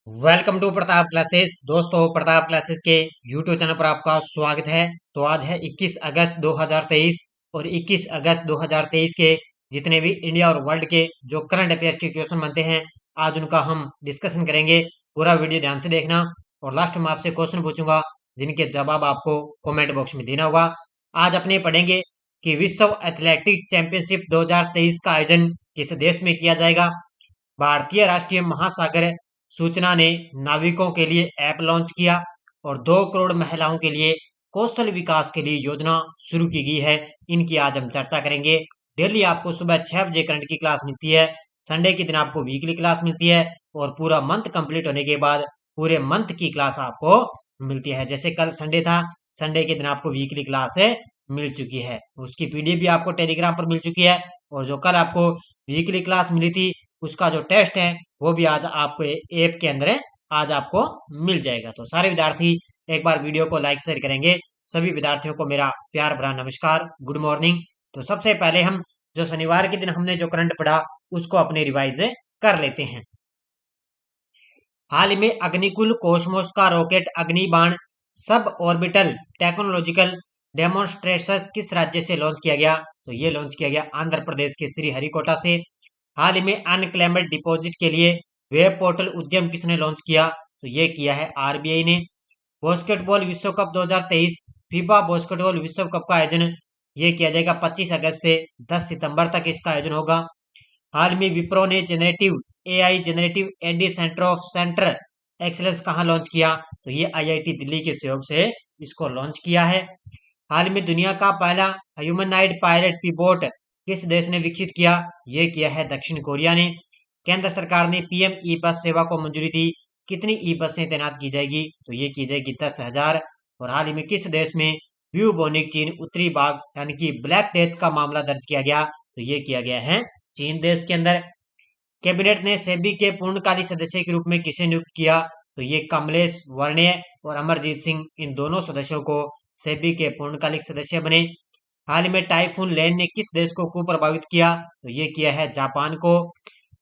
Welcome to Pratap classes. दोस्तों, Pratap classes के YouTube channel पर आपका स्वागत है। तो आज है 21 अगस्त 2023 और 21 अगस्त 2023 के जितने भी इंडिया और वर्ल्ड के जो करंट अफेयर्स के क्वेश्चन बनते हैं, आज उनका हम डिस्कशन करेंगे। पूरा वीडियो ध्यान से देखना और लास्ट में आपसे क्वेश्चन पूछूंगा जिनके जवाब आपको कमेंट बॉक्स में देना होगा। आज अपने पढ़ेंगे कि विश्व एथलेटिक्स चैंपियनशिप 2023 का आयोजन किस देश में किया जाएगा। भारतीय राष्ट्रीय महासागर सूचना ने नाविकों के लिए ऐप लॉन्च किया और 2 करोड़ महिलाओं के लिए कौशल विकास के लिए योजना शुरू की गई है। इनकी आज हम चर्चा करेंगे। डेली आपको सुबह 6 बजे करंट की क्लास मिलती है। संडे के दिन आपको वीकली क्लास मिलती है और पूरा मंथ कंप्लीट होने के बाद पूरे मंथ की क्लास आपको मिलती है। जैसे कल संडे था, संडे के दिन आपको वीकली क्लास है मिल चुकी है। उसकी पीडीएफ भी आपको टेलीग्राम पर मिल चुकी है और जो कल आपको वीकली क्लास मिली थी उसका जो टेस्ट है वो भी आज आपको ऐप के अंदर आज आपको मिल जाएगा। तो सारे विद्यार्थी एक बार वीडियो को लाइक शेयर करेंगे। सभी विद्यार्थियों को मेरा प्यार भरा नमस्कार, गुड मॉर्निंग। तो सबसे पहले हम जो शनिवार के दिन हमने जो करंट पढ़ा उसको अपने रिवाइज कर लेते हैं। हाल ही में अग्निकुल कोसमोस का rocket अग्निबाण sub orbital technological demonstration किस राज्य से लॉन्च किया गया? तो ये लॉन्च किया गया आंध्र प्रदेश के श्रीहरिकोटा से। हाल ही में अनक्लेम्ड डिपॉजिट के लिए वेब पोर्टल उद्यम किसने लॉन्च किया? तो ये किया है आरबीआई ने। बास्केटबॉल विश्व कप 2023 फीफा बास्केटबॉल विश्व कप का आयोजन ये किया जाएगा 25 अगस्त से 10 सितंबर तक इसका आयोजन होगा। हाल में विप्रो ने generative AI generative AI center of center excellence कहाँ लॉन्च किया? तो ये आईआईटी दिल्ली के सहयोग से इसको लॉन्च किया है। हाल में दुनिया का पहला ह्यूमनाइड पायलट पिबोट किस देश ने विकसित किया? ये किया है दक्षिण कोरिया ने। केंद्र सरकार ने पीएम ई बस सेवा को मंजूरी दी। कितनी ई बसें तैनात की जाएगी? तो ये की जाएगी 10,000। और हाल ही में किस देश में ब्यूबोनिक चीन उत्तरी बाघ यानी कि ब्लैक डेथ का मामला दर्ज किया गया? तो ये किया गया है चीन देश के अंदर। कैबिनेट ने सेबी के पूर्णकालिक सदस्य के रूप में किसे नियुक्त किया? तो ये कमलेश वर्णे और अमरजीत सिंह, इन दोनों सदस्यों को सेबी के पूर्णकालिक सदस्य बने। हाल ही में टाइफून लेन ने किस देश को प्रभावित किया? तो ये किया है जापान को।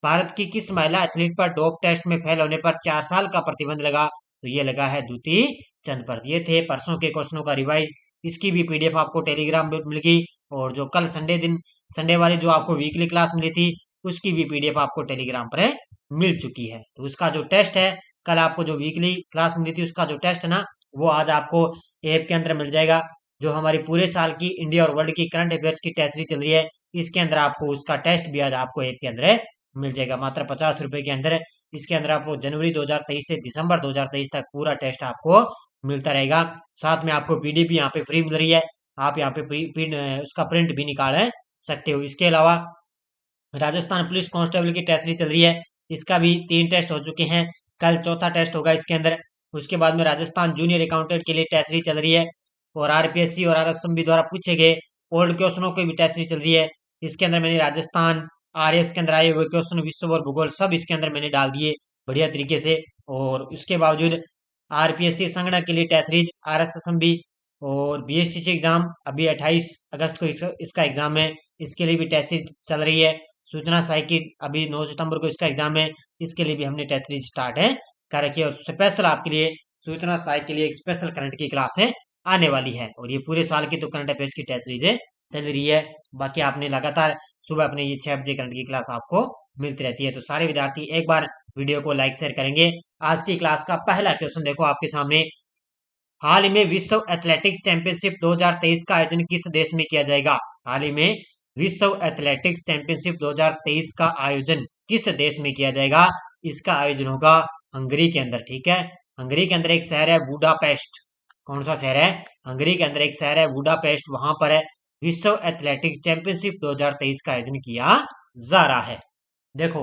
भारत की किस महिला एथलीट पर डोप टेस्ट में फेल होने पर 4 साल का प्रतिबंध लगा? तो ये लगा है द्युति चंद पर। ये थे परसों के क्वेश्चनों का रिवाइज। इसकी भी पीडीएफ आपको टेलीग्राम पर मिल गई और जो कल संडे वाली जो आपको वीकली क्लास मिली थी उसकी भी पीडीएफ आपको टेलीग्राम पर मिल चुकी है। तो उसका जो टेस्ट है, कल आपको जो वीकली क्लास मिली थी उसका जो टेस्ट है ना, वो आज आपको ऐप के अंदर मिल जाएगा। जो हमारी पूरे साल की इंडिया और वर्ल्ड की करंट अफेयर्स की टेस्ट सीरीज चल रही है, इसके अंदर आपको उसका टेस्ट भी आज आपको ऐप के अंदर मिल जाएगा मात्र 50 रुपए के अंदर। इसके अंदर आपको जनवरी 2023 से दिसंबर 2023 तक पूरा टेस्ट आपको मिलता रहेगा। साथ में आपको पीडीएफ भी यहाँ पे फ्री मिल रही है। आप यहाँ पे उसका प्रिंट भी निकाल सकते हो। इसके अलावा राजस्थान पुलिस कांस्टेबल की टेस्ट सीरीज चल रही है। इसका भी 3 टेस्ट हो चुके हैं। कल चौथा टेस्ट होगा इसके अंदर। उसके बाद में राजस्थान जूनियर अकाउंटेंट के लिए टेस्ट सीरीज चल रही है और आरपीएससी और आरएसएमबी द्वारा पूछे गए ओल्ड क्वेश्चनों की भी टेस्ट सीरीज चल रही है। इसके अंदर मैंने राजस्थान आरएस के अंदर आए हुए क्वेश्चन, विश्व और भूगोल सब इसके अंदर मैंने डाल दिए बढ़िया तरीके से। और उसके बावजूद आरपीएससी संगणक के लिए टेस्ट सीरीज, आरएसएसएमबी और बीएसटीसी एग्जाम अभी 28 अगस्त को इसका एग्जाम है, इसके लिए भी टेस्ट सीरीज चल रही है। सूचना सहायक की अभी 9 सितंबर को इसका एग्जाम है, इसके लिए भी हमने टेस्ट सीरीज स्टार्ट है कर रखी है। और स्पेशल आपके लिए सूचना सहायक के लिए एक स्पेशल करंट की क्लास है आने वाली है। और ये पूरे साल की तो करंट अफेयर्स की टेस्ट सीरीज चल रही है। बाकी आपने लगातार सुबह अपने ये 6 बजे करंट की क्लास आपको मिलती रहती है। तो सारे विद्यार्थी एक बार वीडियो को लाइक शेयर करेंगे। आज की क्लास का पहला क्वेश्चन देखो आपके सामने। हाल ही में विश्व एथलेटिक्स चैंपियनशिप 2023 का आयोजन किस देश में किया जाएगा? हाल ही में विश्व एथलेटिक्स चैंपियनशिप 2023 का आयोजन किस देश में किया जाएगा? इसका आयोजन होगा हंगरी के अंदर। ठीक है, हंगरी के अंदर एक शहर है बुडापेस्ट। कौन सा शहर है? हंगरी के अंदर एक शहर है बुडापेस्ट, वहां पर है विश्व एथलेटिक्स चैंपियनशिप 2023 का आयोजन किया जा रहा है। देखो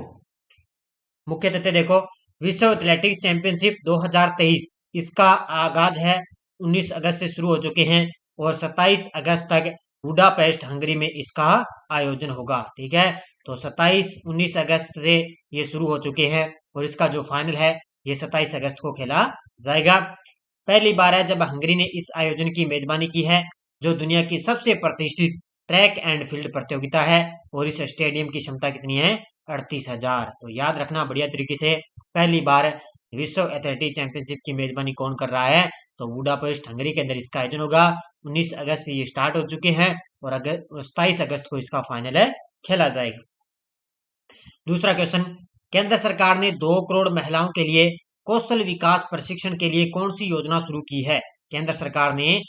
मुख्य तथ्य देखो, विश्व एथलेटिक्स चैंपियनशिप 2023 इसका आगाज है 19 अगस्त से शुरू हो चुके हैं और 27 अगस्त तक बुडापेस्ट हंगरी में इसका आयोजन होगा। ठीक है, तो 27-19 अगस्त से ये शुरू हो चुके हैं और इसका जो फाइनल है ये 27 अगस्त को खेला जाएगा। पहली बार है जब हंगरी ने इस आयोजन की मेजबानी की है, जो दुनिया की सबसे प्रतिष्ठित ट्रैक एंड फील्ड प्रतियोगिता है। और इस स्टेडियम की क्षमता कितनी है? 38,000। तो याद रखना बढ़िया तरीके से, पहली बार विश्व एथलेटिक चैंपियनशिप की मेजबानी कौन कर रहा है? तो बुडापेस्ट हंगरी के अंदर इसका आयोजन होगा। 19 अगस्त से ये स्टार्ट हो चुके हैं और 27 अगस्त को इसका फाइनल है खेला जाएगा। दूसरा क्वेश्चन, केंद्र सरकार ने 2 करोड़ महिलाओं के लिए कौशल विकास प्रशिक्षण के लिए कौन सी योजना शुरू की है? केंद्र सरकार ने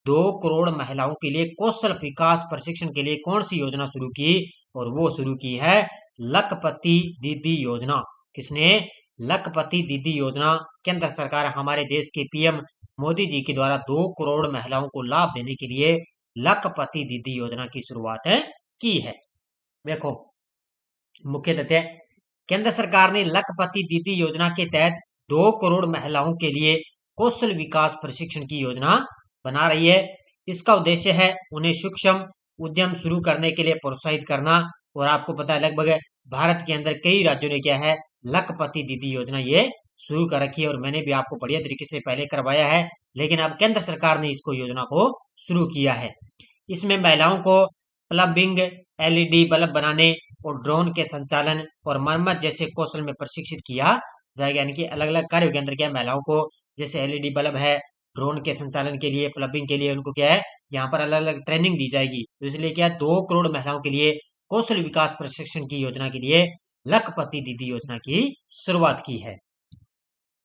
2 करोड़ महिलाओं के लिए कौशल विकास प्रशिक्षण के लिए कौन सी योजना शुरू की? और वो शुरू की है लखपति दीदी योजना। किसने? लखपति दीदी योजना। केंद्र सरकार हमारे देश के पीएम मोदी जी के द्वारा 2 करोड़ महिलाओं को लाभ देने के लिए लखपति दीदी योजना की शुरुआत की है। देखो मुख्य तथ्य, केंद्र सरकार ने लखपति दीदी योजना के तहत 2 करोड़ महिलाओं के लिए कौशल विकास प्रशिक्षण की योजना बना रही है। इसका उद्देश्य है उन्हें सूक्ष्म उद्यम शुरू करने के लिए प्रोत्साहित करना। और आपको पता है लगभग भारत के अंदर कई राज्यों ने क्या है लखपति दीदी योजना ये शुरू कर रखी है और मैंने भी आपको बढ़िया तरीके से पहले करवाया है, लेकिन अब केंद्र सरकार ने इसको योजना को शुरू किया है। इसमें महिलाओं को प्लम्बिंग, एलईडी बल्ब बनाने और ड्रोन के संचालन और मरम्मत जैसे कौशल में प्रशिक्षित किया जाएगा। यानी कि अलग अलग कार्यों के अंदर क्या महिलाओं को, जैसे एलईडी बल्ब है, ड्रोन के संचालन के लिए, प्लम्बिंग के लिए उनको क्या है यहाँ पर अलग अलग ट्रेनिंग दी जाएगी। तो इसलिए क्या 2 करोड़ महिलाओं के लिए कौशल विकास प्रशिक्षण की योजना के लिए लखपति दीदी योजना की शुरुआत की है।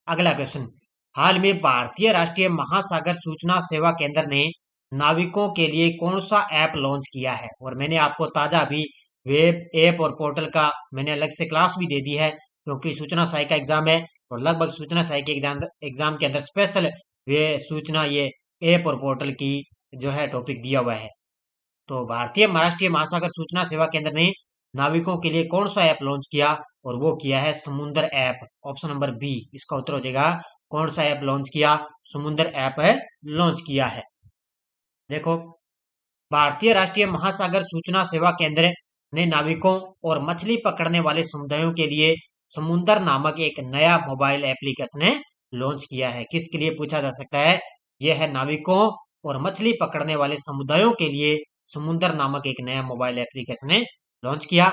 अगला क्वेश्चन, हाल में भारतीय राष्ट्रीय महासागर सूचना सेवा केंद्र ने नाविकों के लिए कौन सा ऐप लॉन्च किया है? और मैंने आपको ताजा भी वेब ऐप और पोर्टल का मैंने अलग से क्लास भी दे दी है, क्योंकि सूचना सहायक का एग्जाम है और लगभग सूचना सहायक के एग्जाम के अंदर स्पेशल वे सूचना ये ऐप और पोर्टल की जो है टॉपिक दिया हुआ है। तो भारतीय राष्ट्रीय महासागर सूचना सेवा केंद्र ने नाविकों के लिए कौन सा ऐप लॉन्च किया? और वो किया है समुद्र ऐप। ऑप्शन नंबर बी इसका उत्तर हो जाएगा। कौन सा ऐप लॉन्च किया? समुद्र ऐप है लॉन्च किया है। देखो, भारतीय राष्ट्रीय महासागर सूचना सेवा केंद्र ने नाविकों और मछली पकड़ने वाले समुदायों के लिए समुंदर नामक एक नया मोबाइल एप्लीकेशन लॉन्च किया है। किसके लिए पूछा जा सकता है? यह है नाविकों और मछली पकड़ने वाले समुदायों के लिए समुंदर नामक एक नया मोबाइल एप्लीकेशन लॉन्च किया।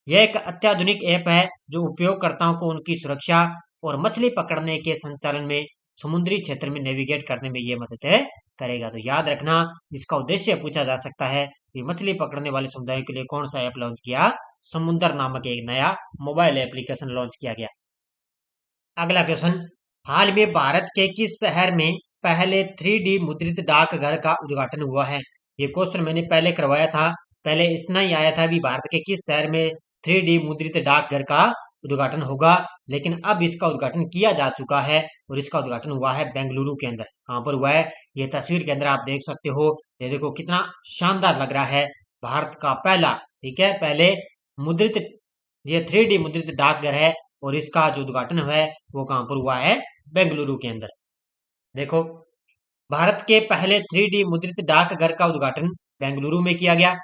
यह एक अत्याधुनिक ऐप है जो उपयोगकर्ताओं को उनकी सुरक्षा और मछली पकड़ने के संचालन में समुद्री क्षेत्र में नेविगेट करने में ये मदद करेगा। तो याद रखना, इसका उद्देश्य पूछा जा सकता है कि मछली पकड़ने वाले समुदायों के लिए कौन सा ऐप लॉन्च किया? समुद्र नामक एक नया मोबाइल एप्लीकेशन लॉन्च किया गया। अगला क्वेश्चन, हाल में भारत के किस शहर में पहले 3D मुद्रित डाकघर का उद्घाटन हुआ है? ये क्वेश्चन मैंने पहले करवाया था। पहले इतना ही आया था भी भारत के किस शहर में 3D मुद्रित डाकघर का उद्घाटन होगा, लेकिन अब इसका उद्घाटन किया जा चुका है और इसका उद्घाटन हुआ है बेंगलुरु के अंदर। कहाँ पर हुआ है? ये तस्वीर के अंदर आप देख सकते हो। ये देखो कितना शानदार लग रहा है। भारत का पहला, ठीक है, पहले मुद्रित, ये 3D मुद्रित डाकघर है और इसका जो उद्घाटन है वो कहाँ पर हुआ है? बेंगलुरु के अंदर। देखो, भारत के पहले 3D मुद्रित डाकघर का उद्घाटन बेंगलुरु में किया गया।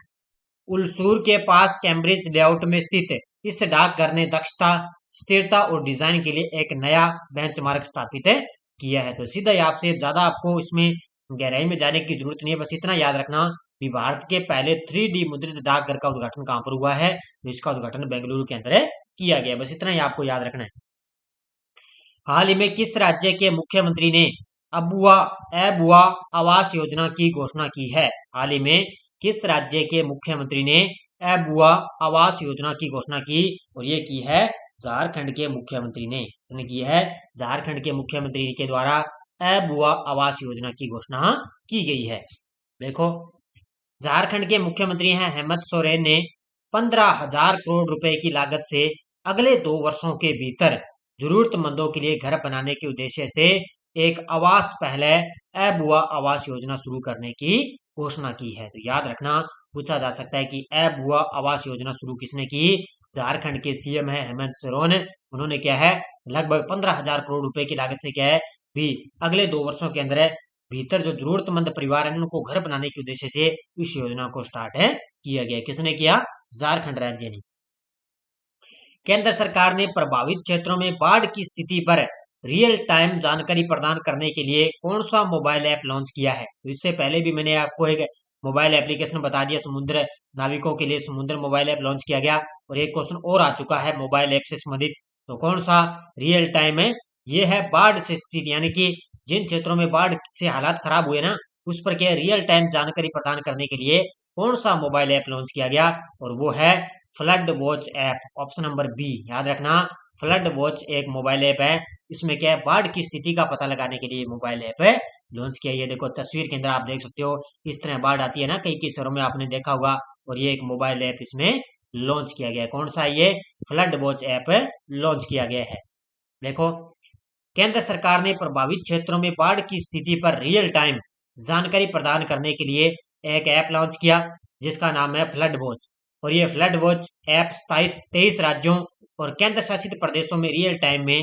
उलसूर के पास कैम्ब्रिज लेआउट में स्थित इस डाकघर ने दक्षता, स्थिरता और डिजाइन के लिए एक नया बेंचमार्क स्थापित किया है। तो सीधा ही आपसे ज्यादा आपको इसमें गहराई में जाने की जरूरत नहीं है, बस इतना याद रखना कि भारत के पहले 3D मुद्रित डाकघर का उद्घाटन कहाँ पर हुआ है? तो इसका उद्घाटन बेंगलुरु के अंदर किया गया। बस इतना ही आपको याद रखना है। हाल ही में किस राज्य के मुख्यमंत्री ने अबुआ आवास योजना की घोषणा की है? हाल ही में किस राज्य के मुख्यमंत्री ने अबुआ आवास योजना की घोषणा की? और ये की है झारखंड के मुख्यमंत्री ने। इसने की है झारखंड के मुख्यमंत्री के द्वारा अबुआ आवास योजना की घोषणा की गई है। देखो, झारखंड के मुख्यमंत्री हैं हेमंत सोरेन ने 15,000 करोड़ रुपए की लागत से अगले 2 वर्षों के भीतर जरूरतमंदों के लिए घर बनाने के उद्देश्य से एक आवास पहले अबुआ आवास योजना शुरू करने की घोषणा की है। तो याद रखना, पूछा जा सकता है कि अबुआ आवास योजना शुरू किसने की? झारखंड के सीएम है हेमंत सोरेन। उन्होंने क्या है लगभग 15,000 करोड़ रुपए की लागत से क्या है भी अगले 2 वर्षों के अंदर भीतर जो जरूरतमंद परिवार है उनको घर बनाने के उद्देश्य से इस योजना को स्टार्ट किया गया। किसने किया? झारखंड राज्य ने। केंद्र सरकार ने प्रभावित क्षेत्रों में बाढ़ की स्थिति पर रियल टाइम जानकारी प्रदान करने के लिए कौन सा मोबाइल ऐप लॉन्च किया है? तो इससे पहले भी मैंने आपको एक मोबाइल एप्लीकेशन बता दिया, समुद्र नाविकों के लिए समुद्र मोबाइल ऐप लॉन्च किया गया। और एक क्वेश्चन और आ चुका है मोबाइल ऐप से संबंधित, तो कौन सा रियल टाइम ये है बाढ़ से स्थिति, यानी कि जिन क्षेत्रों में बाढ़ से हालात खराब हुए ना, उस पर क्या रियल टाइम जानकारी प्रदान करने के लिए कौन सा मोबाइल ऐप लॉन्च किया गया, और वो है flood watch app, option number B. याद रखना, फ्लड वॉच एक मोबाइल ऐप है। इसमें क्या है, बाढ़ की स्थिति का पता लगाने के लिए मोबाइल ऐप है लॉन्च किया। ये देखो तस्वीर के अंदर आप देख सकते हो, इस तरह बाढ़ आती है ना कई कई शहरों में, आपने देखा होगा। और ये एक मोबाइल ऐप इसमें लॉन्च किया गया है। कौन सा, ये फ्लड वॉच ऐप लॉन्च किया गया है। देखो, केंद्र सरकार ने प्रभावित क्षेत्रों में बाढ़ की स्थिति पर रियल टाइम जानकारी प्रदान करने के लिए एक ऐप लॉन्च किया, जिसका नाम है फ्लड वॉच। और ये फ्लड वॉच ऐप 23 राज्यों और केंद्र शासित प्रदेशों में रियल टाइम में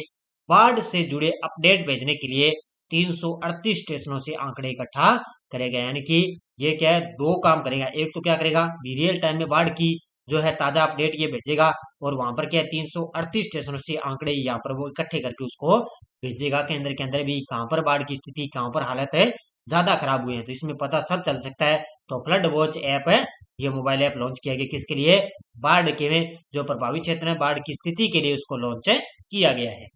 बाढ़ से जुड़े अपडेट भेजने के लिए 338 स्टेशनों से आंकड़े इकट्ठा करेगा। यानी कि ये क्या है, दो काम करेगा। एक तो क्या करेगा, रियल टाइम में बाढ़ की जो है ताजा अपडेट ये भेजेगा, और वहां पर क्या है 338 स्टेशनों से आंकड़े यहाँ पर वो इकट्ठे करके उसको भेजेगा केंद्र के अंदर भी, कहाँ पर बाढ़ की स्थिति, कहाँ पर हालत है ज्यादा खराब हुए हैं, तो इसमें पता सब चल सकता है। तो फ्लड वॉच ऐप है, ये मोबाइल ऐप लॉन्च किया गया किसके लिए, बाढ़ के में जो प्रभावित क्षेत्र है बाढ़ की स्थिति के लिए उसको लॉन्च किया गया है।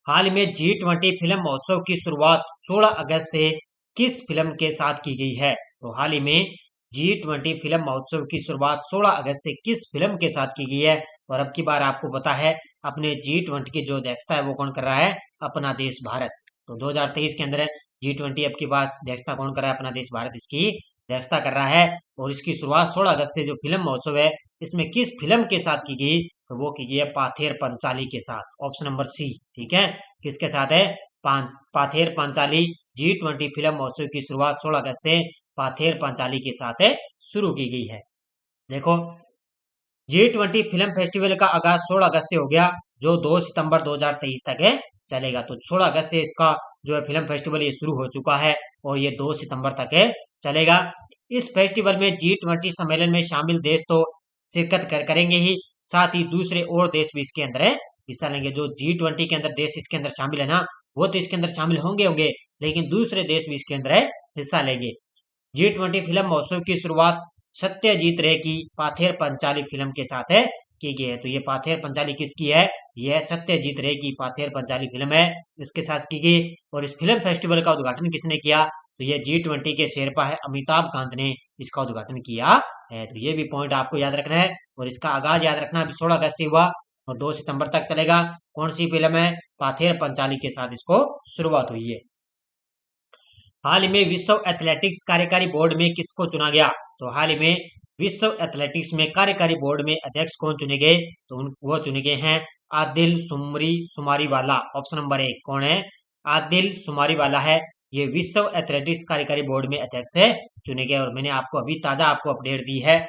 हाल में G20 फिल्म महोत्सव की शुरुआत 16 अगस्त से किस फिल्म के साथ की गई है। तो हाल ही में G20 फिल्म महोत्सव की शुरुआत 16 अगस्त से किस फिल्म के साथ की गई है। और अब की बार आपको पता है, अपने G20 की जो अध्यक्षता है वो कौन कर रहा है, अपना देश भारत। तो 2023 के अंदर G20 अब की बार अध्यक्षता कौन कर रहा है, अपना देश भारत इसकी अध्यक्षता कर रहा है। और इसकी शुरुआत 16 अगस्त से जो फिल्म महोत्सव है, इसमें किस फिल्म के साथ की गई, तो वो की गई है पाथेर पंचाली के साथ, ऑप्शन नंबर सी। ठीक है, किसके साथ है, पाथेर पंचाली। G20 फिल्म महोत्सव की शुरुआत 16 अगस्त से पाथेर पंचाली के साथ शुरू की गई है। देखो, G20 फिल्म फेस्टिवल का आगाज 16 अगस्त से हो गया, जो 2 सितंबर 2023 तक चलेगा। तो 16 अगस्त से इसका जो है फिल्म फेस्टिवल ये शुरू हो चुका है, और ये 2 सितंबर तक चलेगा। इस फेस्टिवल में G20 सम्मेलन में शामिल देश तो शिरकत करेंगे ही, साथ ही दूसरे और देश भी इसके अंदर हिस्सा लेंगे। जो G20 के अंदर देश इसके अंदर शामिल है ना, वो तो इसके अंदर शामिल होंगे होंगे, लेकिन दूसरे देश भी इसके अंदर हिस्सा लेंगे। G20 फिल्म महोत्सव की शुरुआत सत्यजीत रे की पाथेर पंचाली फिल्म के साथ की गई है। तो ये पाथेर पंचाली किसकी है, यह सत्यजीत रे की पाथेर पंचाली फिल्म है, इसके साथ की गई। और इस फिल्म फेस्टिवल का उद्घाटन किसने किया, तो ये G20 के शेरपा है अमिताभ कांत ने इसका उद्घाटन किया है। तो ये भी पॉइंट आपको याद रखना है। और इसका आगाज याद रखना, अभी 16 अगस्त से हुआ और 2 सितंबर तक चलेगा। कौन सी फिल्म है, पाथेर पंचाली के साथ इसको शुरुआत हुई है। हाल ही में विश्व एथलेटिक्स कार्यकारी बोर्ड में किसको चुना गया, तो हाल ही में विश्व एथलेटिक्स में कार्यकारी बोर्ड में अध्यक्ष कौन चुने गए, तो वो चुने गए हैं आदिल सुमारीवाला, ऑप्शन नंबर 1। कौन है, आदिल सुमारीवाला है, ये विश्व एथलेटिक्स कार्यकारी बोर्ड में अध्यक्ष चुने गए। और मैंने आपको अभी ताजा आपको अपडेट दी है,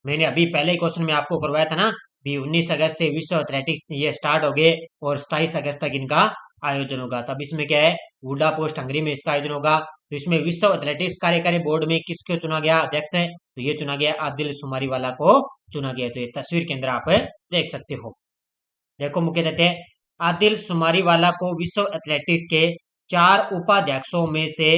मैंने अभी पहले क्वेश्चन में आपको करवाया था ना, भी 19 अगस्त से विश्व एथलेटिक्स ये स्टार्ट हो गए और 27 अगस्त तक इनका आयोजन होगा। तब इसमें क्या है, बुडापेस्ट हंगरी में इसका आयोजन होगा। तो इसमें विश्व एथलेटिक्स कार्यकारी बोर्ड में किसको चुना गया अध्यक्ष है, तो ये चुना गया आदिल सुमारीवाला को चुना गया। तो ये तस्वीर के अंदर आप देख सकते हो। देखो मुख्य देते हैं, आदिल सुमारीवाला को विश्व एथलेटिक्स के 4 उपाध्यक्षों में से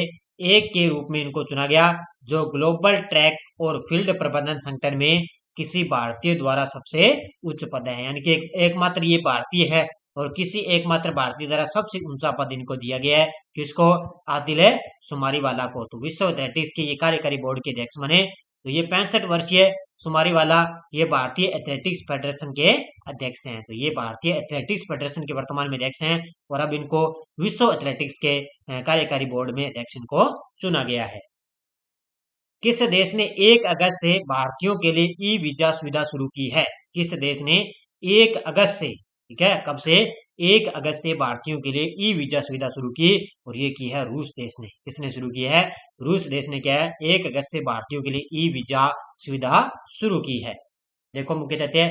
एक के रूप में इनको चुना गया, जो ग्लोबल ट्रैक और फील्ड प्रबंधन संगठन में किसी भारतीय द्वारा सबसे उच्च पद है। यानी कि एकमात्र ये भारतीय है, और किसी एकमात्र भारतीय द्वारा सबसे ऊंचा पद इनको दिया गया है। किसको, आदिल सुमारीवाला को। तो विश्व एथलेटिक्स के ये कार्यकारी बोर्ड के अध्यक्ष बने। तो ये 65 वर्षीय सुमारीवाला ये भारतीय एथलेटिक्स फेडरेशन के अध्यक्ष हैं। तो ये भारतीय एथलेटिक्स फेडरेशन के वर्तमान में अध्यक्ष हैं, और अब इनको विश्व एथलेटिक्स के कार्यकारी बोर्ड में अध्यक्ष इनको चुना गया है। किस देश ने 1 अगस्त से भारतीयों के लिए ई वीजा सुविधा शुरू की है, किस देश ने 1 अगस्त से, ठीक है, कब से, 1 अगस्त से भारतीयों के लिए ई वीजा सुविधा शुरू की, और ये की है रूस देश ने। किसने शुरू की है, रूस देश ने क्या है 1 अगस्त से भारतीयों के लिए ई वीजा सुविधा शुरू की है। देखो मुख्य तथ्य,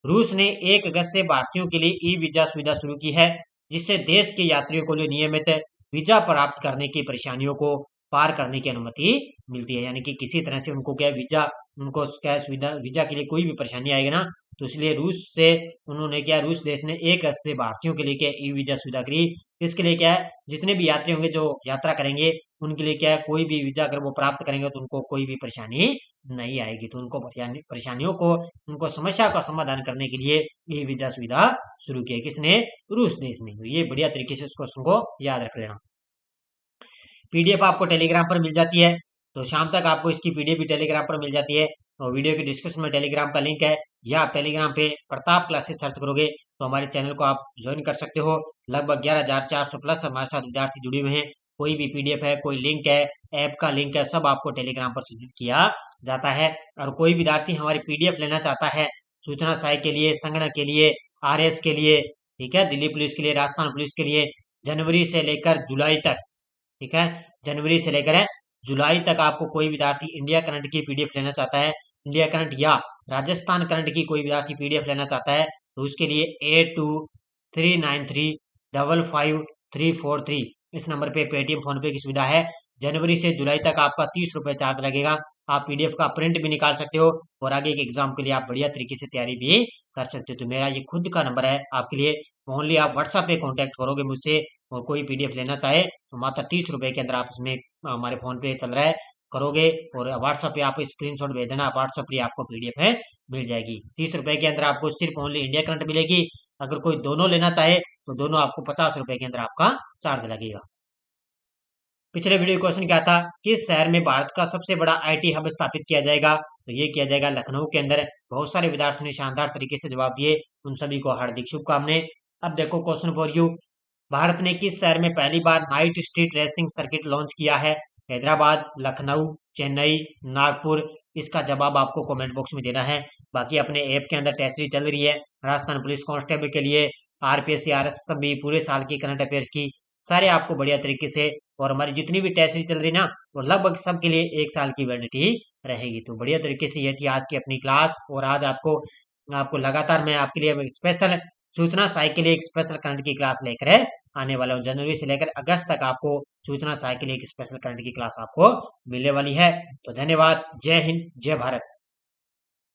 रूस ने 1 अगस्त से भारतीयों के लिए ई वीजा सुविधा शुरू की है, जिससे देश के यात्रियों को लिए नियमित वीजा प्राप्त करने की परेशानियों को पार करने की अनुमति मिलती है। यानी कि किसी तरह से उनको क्या वीजा, उनको क्या सुविधा, वीजा के लिए कोई भी परेशानी आएगी ना, तो इसलिए रूस से उन्होंने क्या, रूस देश ने 1 अगस्त से भारतीयों के लिए क्या ई वीजा सुविधा करी। इसके लिए क्या है, जितने भी यात्री होंगे जो यात्रा करेंगे उनके लिए क्या है, कोई भी वीजा अगर वो प्राप्त करेंगे तो उनको कोई भी परेशानी नहीं आएगी। तो उनको परेशानियों को, उनको समस्या का समाधान करने के लिए ये वीजा सुविधा शुरू की है। किसने? रूस देश ने। तो ये बढ़िया तरीके से इस क्वेश्चन को याद रख लेना। पीडीएफ आपको टेलीग्राम पर मिल जाती है, तो शाम तक आपको इसकी पीडीएफ भी टेलीग्राम पर मिल जाती है। और वीडियो के डिस्क्रिप्शन में टेलीग्राम का लिंक है, या आप टेलीग्राम पे प्रताप क्लासेस सर्च करोगे तो हमारे चैनल को आप ज्वाइन कर सकते हो। लगभग 11,400 प्लस हमारे साथ विद्यार्थी जुड़े हुए हैं। कोई भी पीडीएफ है, कोई लिंक है, ऐप का लिंक है, सब आपको टेलीग्राम पर सूचित किया जाता है। और कोई विद्यार्थी हमारी पीडीएफ लेना चाहता है सूचना सहायक के लिए, संगणक के लिए, आरएस के लिए, ठीक है, दिल्ली पुलिस के लिए, राजस्थान पुलिस के लिए, जनवरी से लेकर जुलाई तक, ठीक है, जनवरी से लेकर जुलाई तक आपको कोई विद्यार्थी इंडिया करंट की पीडीएफ लेना चाहता है, इंडिया करंट या राजस्थान करंट की कोई विद्यार्थी पीडीएफ लेना चाहता है, तो उसके लिए 8239355343 इस नंबर पे पेटीएम फोन पे की सुविधा है। जनवरी से जुलाई तक आपका 30 रुपये चार्ज लगेगा। आप पीडीएफ का प्रिंट भी निकाल सकते हो और आगे के एग्जाम के लिए आप बढ़िया तरीके से तैयारी भी कर सकते हो। तो मेरा ये खुद का नंबर है आपके लिए, ओनली आप व्हाट्सएप पे कांटेक्ट करोगे मुझसे और कोई पीडीएफ लेना चाहे तो मात्र 30 रुपए के अंदर आप इसमें हमारे फोन पे चल रहा है करोगे, और व्हाट्सएप पे आप स्क्रीनशॉट भेज देना, व्हाट्सएप पे आपको पीडीएफ है मिल जाएगी। 30 रुपए के अंदर आपको सिर्फ ओनली इंडिया करंट मिलेगी। अगर कोई दोनों लेना चाहे तो दोनों आपको 50 रुपए के अंदर आपका चार्ज लगेगा। पिछले वीडियो क्वेश्चन क्या था, किस शहर में भारत का सबसे बड़ा आईटी हब स्थापित किया जाएगा? तो ये किया जाएगा लखनऊ के अंदर। बहुत सारे विद्यार्थियों ने शानदार तरीके से जवाब दिए, उन सभी को हार्दिक शुभकामनाएं। अब देखो क्वेश्चन फॉर यू, भारत ने किस शहर में पहली बार night street racing circuit launch किया है? हैदराबाद, लखनऊ, चेन्नई, नागपुर। इसका जवाब आपको कमेंट बॉक्स में देना है। बाकी अपने ऐप के अंदर टेस्ट सीरीज चल रही है राजस्थान पुलिस कांस्टेबल के लिए, आरपीएस, आरएस, सभी पूरे साल की करंट अफेयर्स की सारे आपको बढ़िया तरीके से, और हमारी जितनी भी टेस्ट सीरीज चल रही ना वो लगभग सबके लिए 1 साल की वैलिडिटी रहेगी। तो बढ़िया तरीके से ये थी आज की अपनी क्लास। और आज आपको आपको लगातार मैं आपके लिए स्पेशल सूचना सहायक के लिए एक स्पेशल करंट की क्लास लेकर आने वाला हूँ। जनवरी से लेकर अगस्त तक आपको सूचना सहायक के लिए एक स्पेशल करंट की क्लास आपको मिलने वाली है। तो धन्यवाद। जय हिंद, जय भारत।